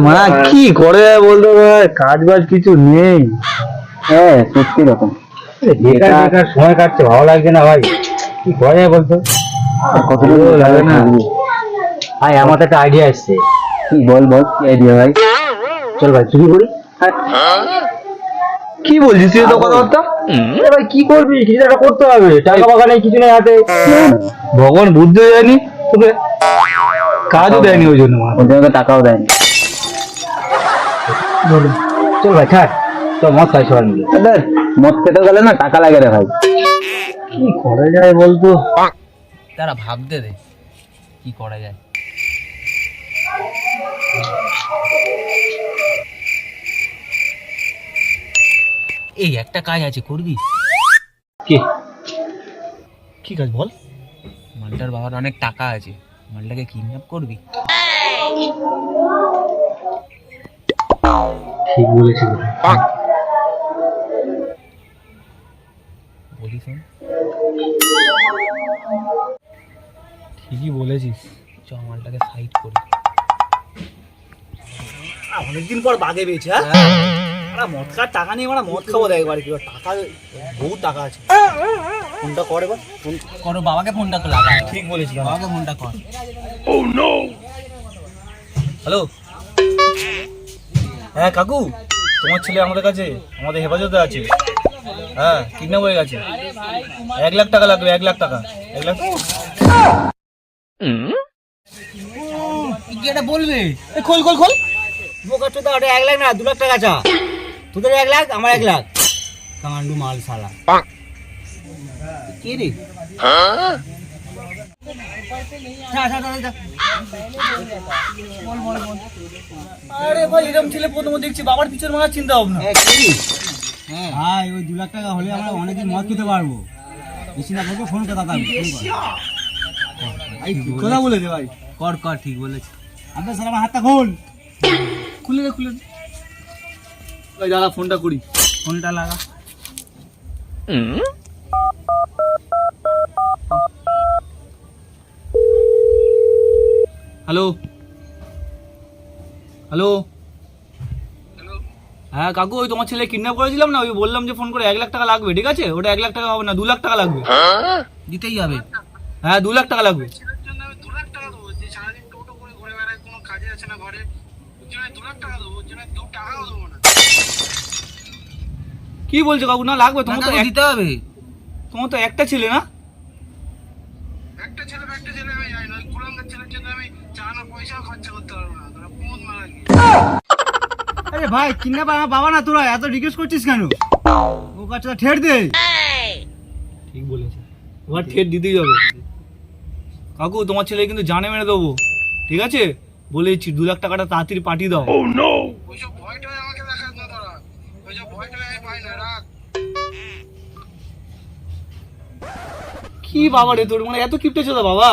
মানে কি করে বলতো ভাই, কাজ বাজ কিছু নেই। হ্যাঁ সত্যি রকম বেকার বেকার সময় কাটছে, ভালো লাগছে না ভাই। কি করা যায় বলতো? কতদিন ভালো লাগে না থাকবি? ভাই। আমার তো একটা আইডিয়া আসছে। কি বল বল, কি আইডিয়া ভাই? চল ভাই চুরি করি। কি বলছিস তুই তো কথাবার্তা? ভাই কি করবি, কিছু একটা করতে হবে। টাকা ফাঁকা নেই, কিছু নেই হাতে। ভগবান বুদ্ধি দেয়নি তোকে, কাজও দেয়নি ওই জন্য। ওর জন্য তো টাকাও দেয়নি। চল ভাই ছাড়, চল মদ খাই সবাই মিলে। আরে মদ খেতে গেলে না টাকা লাগে রে ভাই। কি করা যায় বলতো? তারা ভাবতে দে কি করা যায়। এই একটা কাজ আছে, করবি? কি কি কাজ বল? মালটার বাবার অনেক টাকা আছে, মালটাকে কিডন্যাপ করবি? ঠিক বলেছিস। বলি শোন, ঠিকই বলেছিস। চ মালটাকে সাইড করি। অনেকদিন পর বাগে পেয়েছে। হ্যাঁ মদ খাওয়ার টাকা নেই, আমরা মদ খাবো একবার। কি টাকা, বহু টাকা আছে। ফোনটা কর এবার, ফোন করো বাবাকে, ফোনটা তো লাগা। ঠিক বলেছিস। বাবাকে ফোনটা কর। হ্যালো, হ্যাঁ কাকু, তোমার ছেলে আমাদের কাছে, আমাদের হেফাজতে আছে। হ্যাঁ কিডন্যাপ হয়ে গেছে। 1 লাখ টাকা লাগবে, 1 লাখ টাকা। 1 লাখ কি এটা বলবে? খোল খোল খোল। বোকা চোদা, ওটা 1 লাখ না 2 লাখ টাকা চা। তোদের 1 লাখ, আমার 1 লাখ। কামান্ডু মাল সালা। কে রে? আরে ভাই, এরকম ছেলে প্রথমে দেখছি, বাবার পিছনে মারার চিন্তা ভাবনা। হ্যাঁ ভাই ওই 2 লাখ টাকা হলে আমরা অনেকদিন মদ খেতে পারবো। বেশি না বলবো, ফোন কথা কথা বলে দে ভাই। কর কর, ঠিক বলেছিস। আবে স্যার আমার হাতটা খোল। খুলে দে খুলে দে। ওই দাদা ফোনটা করি, ফোনটা লাগা। হ্যালো হ্যালো হ্যাঁ কাকু, ওই তোমার ছেলে কিডন্যাপ করেছিলাম না, ওই বললাম যে ফোন করে 1 লাখ টাকা লাগবে। ঠিক আছে, ওটা 1 লাখ টাকা হবে না, 2 লাখ টাকা লাগবে। দিতেই হবে। হ্যাঁ 2 লাখ টাকা লাগবে। কি বলছো কাকু? না লাগবে, তোমার তো দিতে হবে। তোমার তো একটা ছেলে না? আরে ভাই, কিডন্যাপ আমার বাবা না, তোরা এত রিকোয়েস্ট করছিস কেন? ও কাজটা ঠেট দে। ঠিক বলেছে, ওর ঠেট দিতেই হবে। কাকু তোমার ছেলে কিন্তু জানে মেরে দেবো। ঠিক আছে বলেছি, 2 লাখ টাকাটা তাড়াতাড়ি পাঠিয়ে দাও। কি বাবা রে, তোর মানে এত কিপটে ছিল বাবা?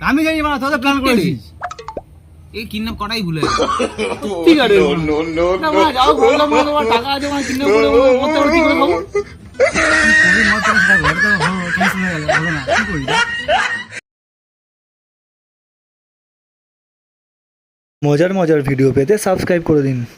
আমি জানি মানে তোদের প্ল্যান করেছিস। এই কিডন্যাপ করাই ভুলে ঠিক আছে না মানে যাও, বললাম মানে তোমার টাকা আছে, মানে কিডন্যাপ করে মরতে পারো, কি করে খাবো? মজার মজার ভিডিও পেতে সাবস্ক্রাইব করে দিন।